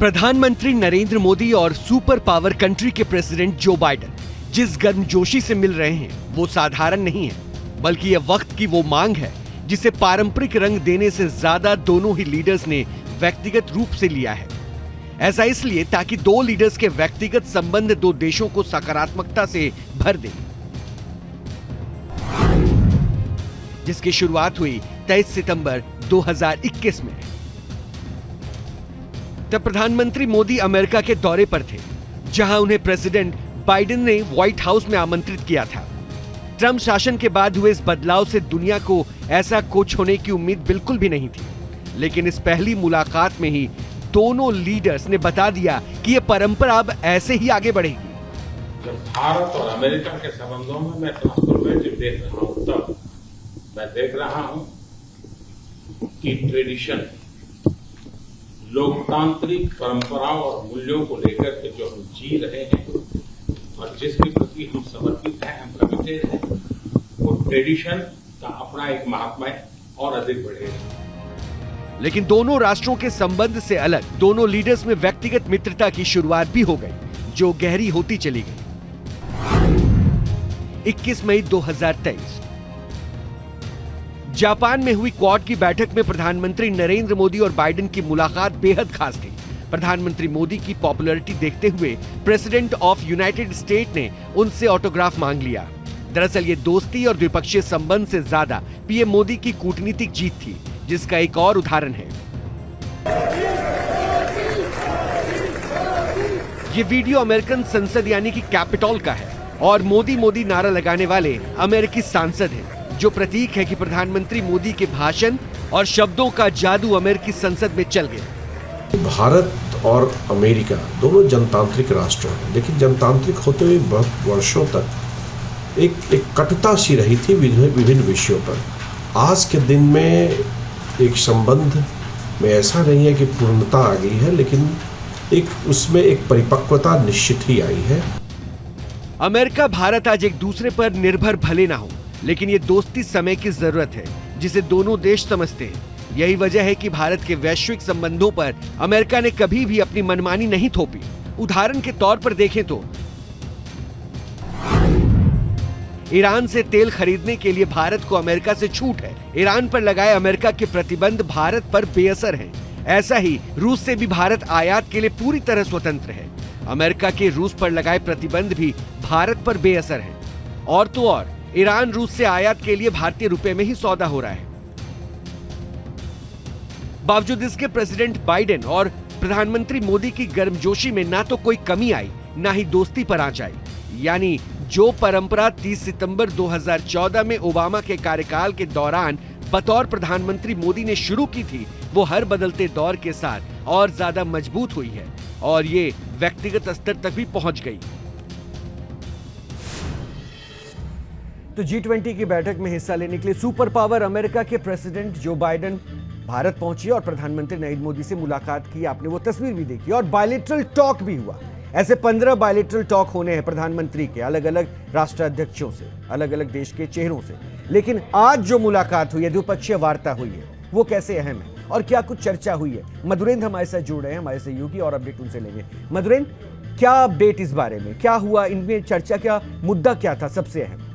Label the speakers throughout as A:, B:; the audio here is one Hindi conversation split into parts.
A: प्रधानमंत्री नरेंद्र मोदी और सुपर पावर कंट्री के प्रेसिडेंट जो बाइडेन जिस गर्मजोशी से मिल रहे हैं वो साधारण नहीं है, बल्कि यह वक्त की वो मांग है जिसे पारंपरिक रंग देने से ज्यादा दोनों ही लीडर्स ने व्यक्तिगत रूप से लिया है। ऐसा इसलिए ताकि दो लीडर्स के व्यक्तिगत संबंध दो देशों को सकारात्मकता से भर दे, जिसकी शुरुआत हुई 23 सितंबर 2021 में। तब प्रधानमंत्री मोदी अमेरिका के दौरे पर थे, जहां उन्हें प्रेसिडेंट बाइडेन ने व्हाइट हाउस में आमंत्रित किया था। ट्रंप शासन के बाद हुए इस बदलाव से दुनिया को ऐसा कुछ होने की उम्मीद बिल्कुल भी नहीं थी, लेकिन इस पहली मुलाकात में ही दोनों लीडर्स ने बता दिया कि यह परंपरा अब ऐसे ही आगे बढ़ेगी।
B: जब भारत और अमेरिका के संबंधों में मैं ट्रांसफॉर्मेटिव देख रहा हूं, तब मैं देख रहा हूं कि ट्रेडिशन, लोकतांत्रिक परंपराओं और मूल्यों को लेकर के जो हम जी रहे हैं और जिसके प्रति हम समर्पित हैं, हम कमिटेड हैं, वो ट्रेडिशन का अपना एक महात्म्य और अधिक बढ़ेगा।
A: लेकिन दोनों राष्ट्रों के संबंध से अलग दोनों लीडर्स में व्यक्तिगत मित्रता की शुरुआत भी हो गई, जो गहरी होती चली गई। 21 मई 2023 जापान में हुई क्वाड की बैठक में प्रधानमंत्री नरेंद्र मोदी और बाइडेन की मुलाकात बेहद खास थी। प्रधानमंत्री मोदी की पॉपुलैरिटी देखते हुए प्रेसिडेंट ऑफ यूनाइटेड स्टेट ने उनसे ऑटोग्राफ मांग लिया। दरअसल ये दोस्ती और द्विपक्षीय संबंध से ज्यादा पीएम मोदी की कूटनीतिक जीत थी, जिसका एक और उदाहरण है। ये वीडियो अमेरिकन संसद यानी कि कैपिटॉल का है और मोदी मोदी नारा लगाने वाले अमेरिकी सांसद हैं, जो प्रतीक है कि प्रधानमंत्री मोदी के भाषण और शब्दों का जादू अमेरिकी संसद में चल गया।
C: भारत और अमेरिका दोनों जनतांत्रिक राष्ट्र हैं, लेकिन जनतांत्रिक होते हुए बहुत वर्षों तक एक कटुता सी रही थी विभिन्न विषयों पर। आज के दिन में एक संबंध में ऐसा नहीं है कि पूर्णता आ गई है, लेकिन उसमें एक परिपक्वता निश्चित ही आई है।
A: अमेरिका भारत आज एक दूसरे पर निर्भर भले ना हो, लेकिन ये दोस्ती समय की जरूरत है जिसे दोनों देश समझते हैं। यही वजह है कि भारत के वैश्विक संबंधों पर अमेरिका ने कभी भी अपनी मनमानी नहीं थोपी। उदाहरण के तौर पर देखें तो ईरान से तेल खरीदने के लिए भारत को अमेरिका से छूट है। ईरान पर लगाए अमेरिका के प्रतिबंध भारत पर बेअसर हैं। ऐसा ही रूस से भी भारत आयात के लिए पूरी तरह स्वतंत्र है। अमेरिका के रूस पर लगाए प्रतिबंध भी भारत पर बेअसर हैं। और तो और ईरान रूस से आयात के लिए भारतीय रुपए में ही सौदा हो रहा है। बावजूद इसके प्रेसिडेंट बाइडेन और प्रधानमंत्री मोदी की गर्मजोशी में ना तो कोई कमी आई, ना ही दोस्ती पर आंच आई। यानी जो परंपरा 30 सितंबर 2014 में ओबामा के कार्यकाल के दौरान बतौर प्रधानमंत्री मोदी ने शुरू की थी, वो हर बदलते दौर के साथ और ज्यादा मजबूत हुई है और ये व्यक्तिगत स्तर तक भी पहुंच गई। तो G20 की बैठक में हिस्सा लेने के लिए सुपर पावर अमेरिका के प्रेसिडेंट जो बाइडेन भारत पहुंचे और प्रधानमंत्री नरेंद्र मोदी से मुलाकात की। आपने वो तस्वीर भी देखी और बायलैटरल टॉक भी हुआ। ऐसे 15 बायलैटरल टॉक होने हैं प्रधानमंत्री के अलग अलग राष्ट्राध्यक्षों से, अलग अलग देश के चेहरों से। लेकिन आज जो मुलाकात हुई है, द्विपक्षीय वार्ता हुई है, वो कैसे अहम है और क्या कुछ चर्चा हुई है? मधुरेंद्र हमारे साथ जुड़ रहे हैं, हमारे सहयोगी, और अपडेट उनसे लेंगे। मधुरेंद्र, क्या अपडेट इस बारे में, क्या हुआ इनमें, चर्चा क्या, मुद्दा क्या था सबसे अहम?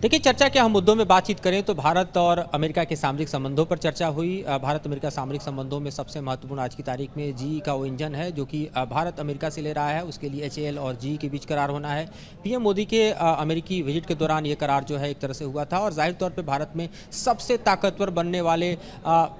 D: देखिए, चर्चा के हम मुद्दों में बातचीत करें तो भारत और अमेरिका के सामरिक संबंधों पर चर्चा हुई। भारत अमेरिका सामरिक संबंधों में सबसे महत्वपूर्ण आज की तारीख में जी का वो इंजन है जो कि भारत अमेरिका से ले रहा है। उसके लिए HAL और जी के बीच करार होना है। पीएम मोदी के अमेरिकी विजिट के दौरान ये करार जो है एक तरह से हुआ था और जाहिर तौर पर भारत में सबसे ताकतवर बनने वाले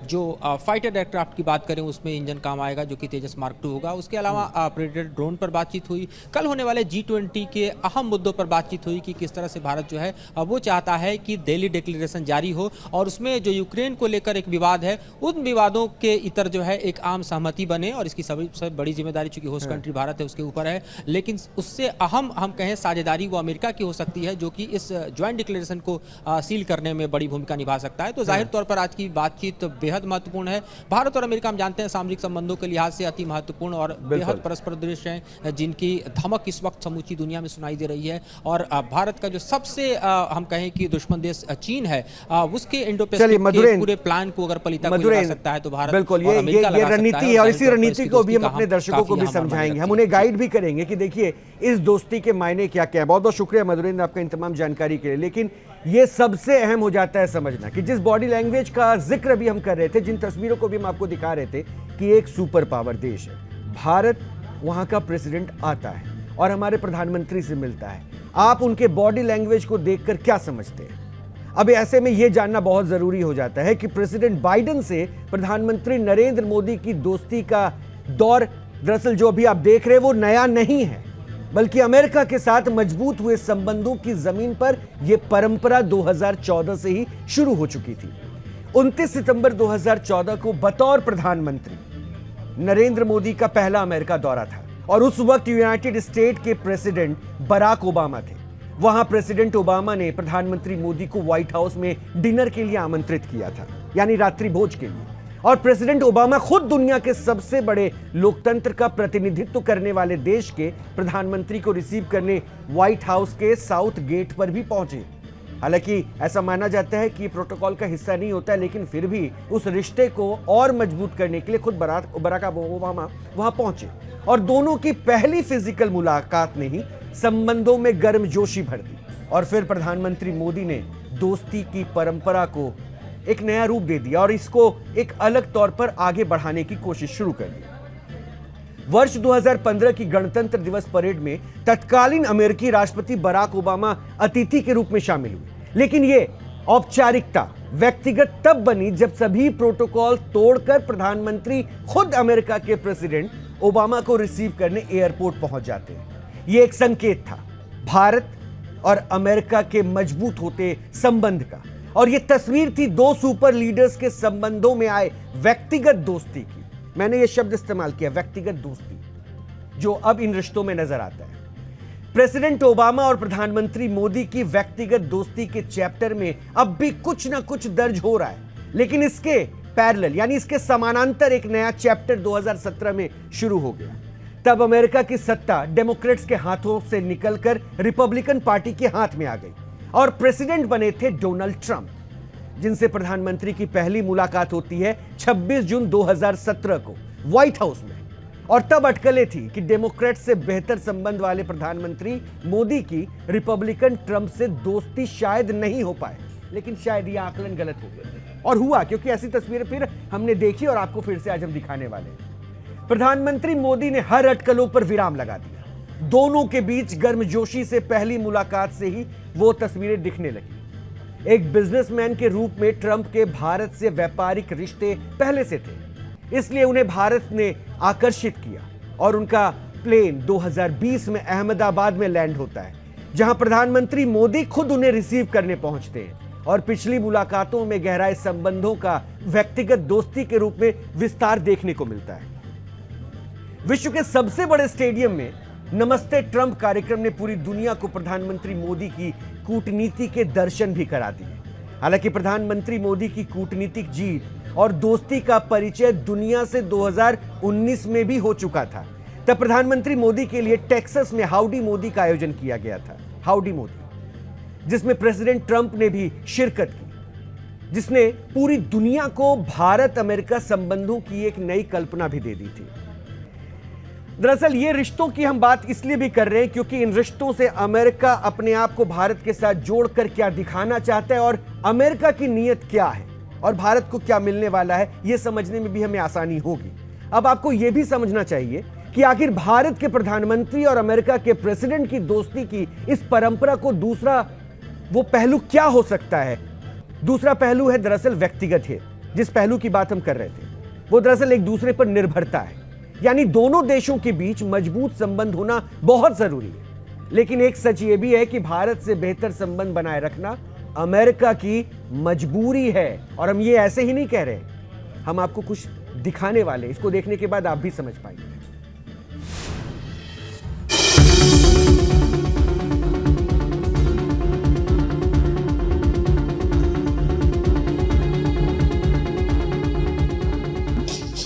D: जो फाइटर एयरक्राफ्ट की बात करें उसमें इंजन काम आएगा, जो कि तेजस मार्क 2 होगा। उसके अलावा प्रेडेटर ड्रोन पर बातचीत हुई। कल होने वाले G20 के अहम मुद्दों पर बातचीत हुई कि किस तरह से भारत जो है वो चाहता है कि दिल्ली डिक्लेरेशन जारी हो और उसमें जो यूक्रेन को लेकर एक विवाद है, उन विवादों के इतर जो है एक आम सहमति बने और इसकी सबसे बड़ी जिम्मेदारी चूंकि होस्ट कंट्री भारत है उसके ऊपर है। लेकिन उससे अहम हम कहें साझेदारी वो अमेरिका की हो सकती है, जो कि इस ज्वाइंट डिक्लेरेशन को सील करने में बड़ी भूमिका निभा सकता है। तो जाहिर तौर पर आज की बातचीत बेहद महत्वपूर्ण है। भारत और अमेरिका हम जानते हैं सामरिक संबंधों के लिहाज से अति महत्वपूर्ण और बेहद परस्पर दृश्य हैं, जिनकी धमक इस वक्त समूची दुनिया में सुनाई दे रही है। और भारत का जो सबसे हम कहें कि दुश्मन देश चीन है, उसके इंडो
A: चलिए,
D: पैसिफिक के
A: मधुरेन,
D: पूरे प्लान को अगर पलीता कोई
A: मधुरेन,
D: लगा सकता है तो भारत
A: बिल्कुल
D: और
A: ये
D: अमेरिका लगा सकता
A: रणनीति
D: है।
A: है, और
D: और
A: इसी
D: जाहिर तौर पर
A: रणनीति
D: इसकी
A: को भी हम
D: दोस्ती का
A: अपने दर्शकों को
D: काफी
A: भी
D: हम मायने
A: समझाएंगे, हम
D: रखते
A: उन्हें
D: हैं।
A: गाइड भी करेंगे कि देखिए इस दोस्ती के मायने क्या क्या है। बहुत बहुत शुक्रिया मधुरेंद्र आपका इन तमाम जानकारी के लिए। लेकिन ये सबसे अहम हो जाता है समझना कि जिस बॉडी लैंग्वेज का जिक्र भी हम कर रहे थे, जिन तस्वीरों को भी हम आपको दिखा रहे थे कि एक सुपर पावर देश है भारत, वहां का प्रेसिडेंट आता है और हमारे प्रधानमंत्री से मिलता है। आप उनके बॉडी लैंग्वेज को देखकर क्या समझते हैं? अब ऐसे में यह जानना बहुत जरूरी हो जाता है कि प्रेसिडेंट बाइडेन से प्रधानमंत्री नरेंद्र मोदी की दोस्ती का दौर दरअसल जो अभी आप देख रहे हैं वो नया नहीं है, बल्कि अमेरिका के साथ मजबूत हुए संबंधों की जमीन पर यह परंपरा 2014 से ही शुरू हो चुकी थी। 29 सितंबर 2014 को बतौर प्रधानमंत्री नरेंद्र मोदी का पहला अमेरिका दौरा था और उस वक्त यूनाइटेड स्टेट के प्रेसिडेंट बराक ओबामा थे। वहां प्रेसिडेंट ओबामा ने प्रधानमंत्री मोदी को व्हाइट हाउस में डिनर के लिए आमंत्रित किया था, यानी रात्रि भोज के लिए। और प्रेसिडेंट ओबामा खुद दुनिया के सबसे बड़े लोकतंत्र का प्रतिनिधित्व करने वाले देश के प्रधानमंत्री को रिसीव करने व्हाइट हाउस के साउथ गेट पर भी पहुंचे। हालांकि ऐसा माना जाता है कि ये प्रोटोकॉल का हिस्सा नहीं होता है, लेकिन फिर भी उस रिश्ते को और मजबूत करने के लिए खुद बराक ओबामा वहां पहुंचे और दोनों की पहली फिजिकल मुलाकात ने ही संबंधों में गर्मजोशी भर दी। और फिर प्रधानमंत्री मोदी ने दोस्ती की परंपरा को एक नया रूप दे दिया और इसको एक अलग तौर पर आगे बढ़ाने की कोशिश शुरू कर दी। वर्ष 2015 की गणतंत्र दिवस परेड में तत्कालीन अमेरिकी राष्ट्रपति बराक ओबामा अतिथि के रूप में शामिल हुए, लेकिन यह औपचारिकता व्यक्तिगत तब बनी जब सभी प्रोटोकॉल तोड़कर प्रधानमंत्री खुद अमेरिका के प्रेसिडेंट ओबामा को रिसीव करने एयरपोर्ट पहुंच जाते हैं। यह एक संकेत था भारत और अमेरिका के मजबूत होते संबंध का, और यह तस्वीर थी दो सुपर लीडर्स के संबंधों में आए व्यक्तिगत दोस्ती की। मैंने यह शब्द इस्तेमाल किया, व्यक्तिगत दोस्ती, जो अब इन रिश्तों में नजर आता है। प्रेसिडेंट ओबामा और प्रधानमंत्री मोदी की व्यक्तिगत दोस्ती के चैप्टर में अब भी कुछ ना कुछ दर्ज हो रहा है, लेकिन इसके पैरेलल यानी इसके समानांतर एक नया चैप्टर 2017 में शुरू हो गया। तब अमेरिका की सत्ता डेमोक्रेट्स के हाथों से निकलकर रिपब्लिकन पार्टी के हाथ में आ गई और प्रेसिडेंट बने थे डोनाल्ड ट्रंप, जिनसे प्रधानमंत्री की पहली मुलाकात होती है 26 जून 2017 को व्हाइट हाउस में। और तब अटकलें थी कि डेमोक्रेट से बेहतर संबंध वाले प्रधानमंत्री मोदी की रिपब्लिकन ट्रंप से दोस्ती शायद नहीं हो पाए, लेकिन शायद यह आकलन गलत हो गया और हुआ, क्योंकि ऐसी तस्वीरें फिर हमने देखी और आपको फिर से आज हम दिखाने वाले हैं। प्रधानमंत्री मोदी ने हर अटकलों पर विराम लगा दिया। दोनों के बीच गर्मजोशी से पहली मुलाकात से ही वो तस्वीरें दिखने लगी। एक बिजनेसमैन के रूप में ट्रंप के भारत से व्यापारिक रिश्ते पहले से थे, इसलिए उन्हें भारत ने आकर्षित किया और उनका प्लेन 2020 में अहमदाबाद में लैंड होता है, जहां प्रधानमंत्री मोदी खुद उन्हें रिसीव करने पहुंचते हैं और पिछली मुलाकातों में गहराए संबंधों का व्यक्तिगत दोस्ती के रूप में विस्तार देखने को मिलता है। विश्व के सबसे बड़े स्टेडियम में नमस्ते ट्रंप कार्यक्रम ने पूरी दुनिया को प्रधानमंत्री मोदी की कूटनीति के दर्शन भी करा दिए। हालांकि प्रधानमंत्री मोदी की कूटनीतिक जीत और दोस्ती का परिचय दुनिया से 2019 में भी हो चुका था। तब प्रधानमंत्री मोदी के लिए टेक्सास में हाउडी मोदी का आयोजन किया गया था, हाउडी मोदी, जिसमें प्रेसिडेंट ट्रंप ने भी शिरकत की, जिसने पूरी दुनिया को भारत अमेरिका संबंधों की एक नई कल्पना भी दे दी थी। दरअसल ये रिश्तों की हम बात इसलिए भी कर रहे हैं क्योंकि इन रिश्तों से अमेरिका अपने आप को भारत के साथ जोड़कर क्या दिखाना चाहता है और अमेरिका की नीयत क्या है और भारत को क्या मिलने वाला है, यह समझने में भी हमें आसानी होगी। अब आपको यह भी समझना चाहिए कि आखिर भारत के प्रधानमंत्री और अमेरिका के प्रेसिडेंट की दोस्ती की इस परंपरा को दूसरा वो पहलू क्या हो सकता है। दूसरा पहलू है दरअसल व्यक्तिगत है। जिस पहलू की बात हम कर रहे थे वो दरअसल एक दूसरे पर निर्भरता है, यानी दोनों देशों के बीच मजबूत संबंध होना बहुत जरूरी है। लेकिन एक सच यह भी है कि भारत से बेहतर संबंध बनाए रखना अमेरिका की मजबूरी है, और हम ये ऐसे ही नहीं कह रहे, हम आपको कुछ दिखाने वाले, इसको देखने के बाद आप भी समझ पाएंगे।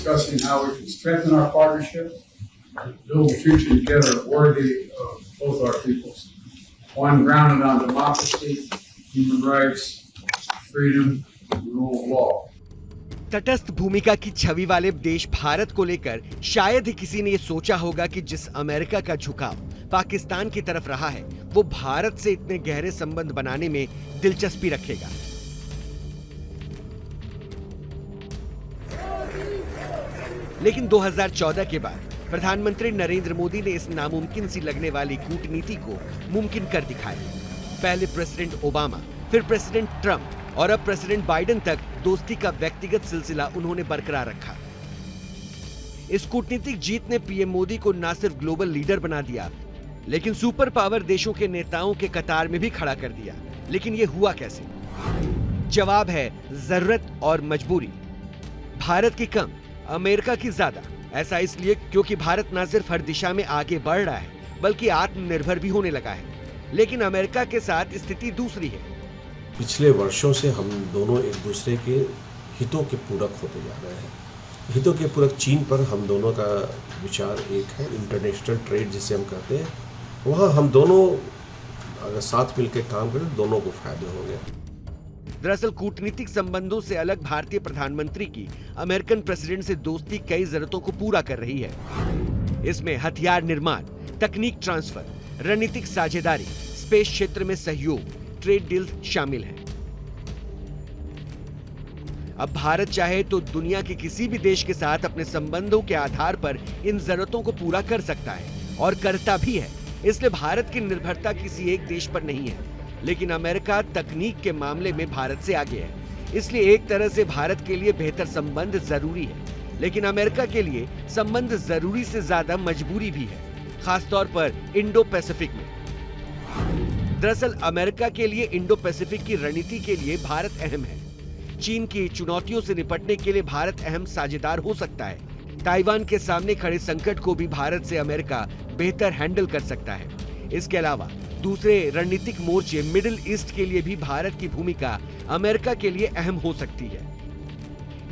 E: Discussing how we can strengthen our partnership and build a future together worthy of both our peoples. One grounded on democracy, human rights, freedom, and rule of law.
A: तटस्थ भूमिका की छवि वाले देश भारत को लेकर शायद ही किसी ने ये सोचा होगा कि जिस अमेरिका का झुकाव पाकिस्तान की तरफ रहा है वो भारत से इतने गहरे संबंध बनाने में दिलचस्पी रखेगा। लेकिन 2014 के बाद प्रधानमंत्री नरेंद्र मोदी ने इस नामुमकिन सी लगने वाली कूटनीति को मुमकिन कर दिखाया। पहले प्रेसिडेंट ओबामा, फिर प्रेसिडेंट ट्रंप और अब प्रेसिडेंट बाइडेन तक दोस्ती का व्यक्तिगत सिलसिला उन्होंने बरकरार रखा। इस कूटनीतिक जीत ने पीएम मोदी को न सिर्फ ग्लोबल लीडर बना दिया, लेकिन सुपर पावर देशों के नेताओं के कतार में भी खड़ा कर दिया। लेकिन यह हुआ कैसे? जवाब है जरूरत और मजबूरी। भारत की कम, अमेरिका की ज्यादा। ऐसा इसलिए क्योंकि भारत न सिर्फ हर दिशा में आगे बढ़ रहा है बल्कि आत्मनिर्भर भी होने लगा है। लेकिन अमेरिका के साथ स्थिति दूसरी है।
C: पिछले वर्षों से हम दोनों एक दूसरे के हितों के पूरक होते जा रहे हैं। हितों के पूरक चीन पर हम दोनों का विचार एक है। इंटरनेशनल ट्रेड जिसे हम कहते हैं, वहाँ हम दोनों अगर साथ मिलकर काम करें दोनों को फायदे होंगे।
A: दरअसल कूटनीतिक संबंधों से अलग भारतीय प्रधानमंत्री की अमेरिकन प्रेसिडेंट से दोस्ती कई जरूरतों को पूरा कर रही है। इसमें हथियार निर्माण, तकनीक ट्रांसफर, रणनीतिक साझेदारी, स्पेस क्षेत्र में सहयोग, ट्रेड डील्स शामिल हैं। अब भारत चाहे तो दुनिया के किसी भी देश के साथ अपने संबंधों के आधार पर इन जरूरतों को पूरा कर सकता है और करता भी है। इसलिए भारत की निर्भरता किसी एक देश पर नहीं है। लेकिन अमेरिका तकनीक के मामले में भारत से आगे है। इसलिए एक तरह से भारत के लिए बेहतर संबंध जरूरी है, लेकिन अमेरिका के लिए संबंध जरूरी से ज्यादा मजबूरी भी है, खासतौर पर इंडो पैसिफिक में। दरअसल अमेरिका के लिए इंडो पैसिफिक की रणनीति के लिए भारत अहम है। चीन की चुनौतियों से निपटने के लिए भारत अहम साझेदार हो सकता है। ताइवान के सामने खड़े संकट को भी भारत से अमेरिका बेहतर हैंडल कर सकता है। इसके अलावा दूसरे रणनीतिक मोर्चे मिडिल ईस्ट के लिए भी भारत की भूमिका अमेरिका के लिए अहम हो सकती है।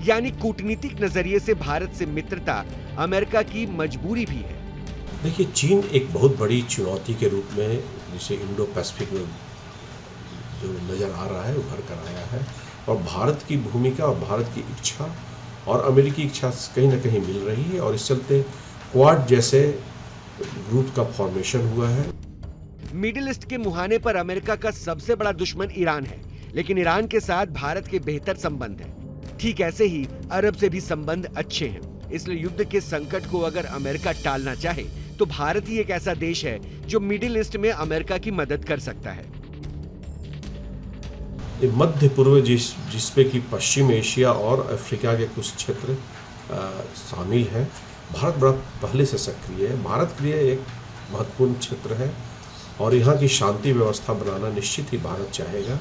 A: यानी कूटनीतिक नजरिए से भारत से मित्रता अमेरिका की मजबूरी भी है।
C: देखिए, चीन एक बहुत बड़ी चुनौती के रूप में जिसे इंडो पैसिफिक में जो नज़र आ रहा है उभर कर आया है, और भारत की भूमिका और भारत की इच्छा और अमेरिकी इच्छा कहीं ना कहीं मिल रही है, और इस चलते क्वाड जैसे ग्रुप का फॉर्मेशन हुआ है।
A: मिडिल ईस्ट के मुहाने पर अमेरिका का सबसे बड़ा दुश्मन ईरान है, लेकिन ईरान के साथ भारत के बेहतर संबंध हैं। ठीक ऐसे ही अरब से भी संबंध अच्छे हैं। इसलिए युद्ध के संकट को अगर अमेरिका टालना चाहे तो भारत ही एक ऐसा देश है जो मिडिल ईस्ट में अमेरिका की मदद कर सकता है।
C: मध्य पूर्व जिसपे कि पश्चिम एशिया और अफ्रीका के कुछ क्षेत्र शामिल हैं, भारत बड़ा पहले से सक्रिय है। भारत के लिए एक महत्वपूर्ण क्षेत्र है और यहाँ की शांति व्यवस्था बनाना निश्चित ही भारत चाहेगा।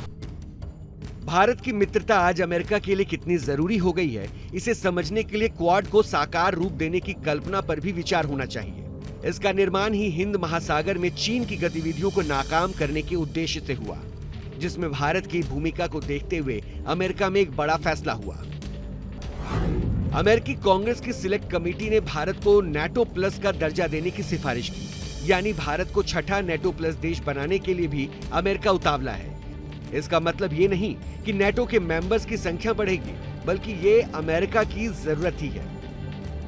A: भारत की मित्रता आज अमेरिका के लिए कितनी जरूरी हो गई है, इसे समझने के लिए क्वाड को साकार रूप देने की कल्पना पर भी विचार होना चाहिए। इसका निर्माण ही हिंद महासागर में चीन की गतिविधियों को नाकाम करने के उद्देश्य से हुआ, जिसमें भारत की भूमिका को देखते हुए अमेरिका में एक बड़ा फैसला हुआ। अमेरिकी कांग्रेस की सिलेक्ट कमेटी ने भारत को नेटो प्लस का दर्जा देने की सिफारिश की, यानी भारत को छठा नेटो प्लस देश बनाने के लिए भी अमेरिका उतावला है। इसका मतलब ये नहीं कि नेटो के मेंबर्स की संख्या बढ़ेगी, बल्कि ये अमेरिका की जरूरत ही है।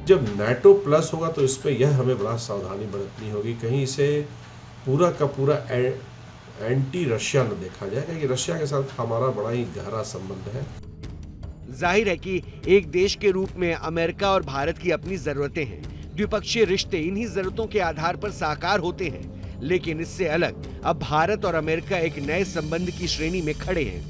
C: जब नेटो प्लस होगा तो इस पे यह हमें बड़ा सावधानी बरतनी होगी, कहीं इसे पूरा का पूरा एंटी रशिया न देखा जाए, क्योंकि रशिया के साथ हमारा बड़ा ही गहरा संबंध है।
A: जाहिर है कि एक देश के रूप में अमेरिका और भारत की अपनी जरूरतें हैं। द्विपक्षीय रिश्ते इन्हीं जरूरतों के आधार पर साकार होते हैं, लेकिन इससे अलग अब भारत और अमेरिका एक नए संबंध की श्रेणी में खड़े हैं।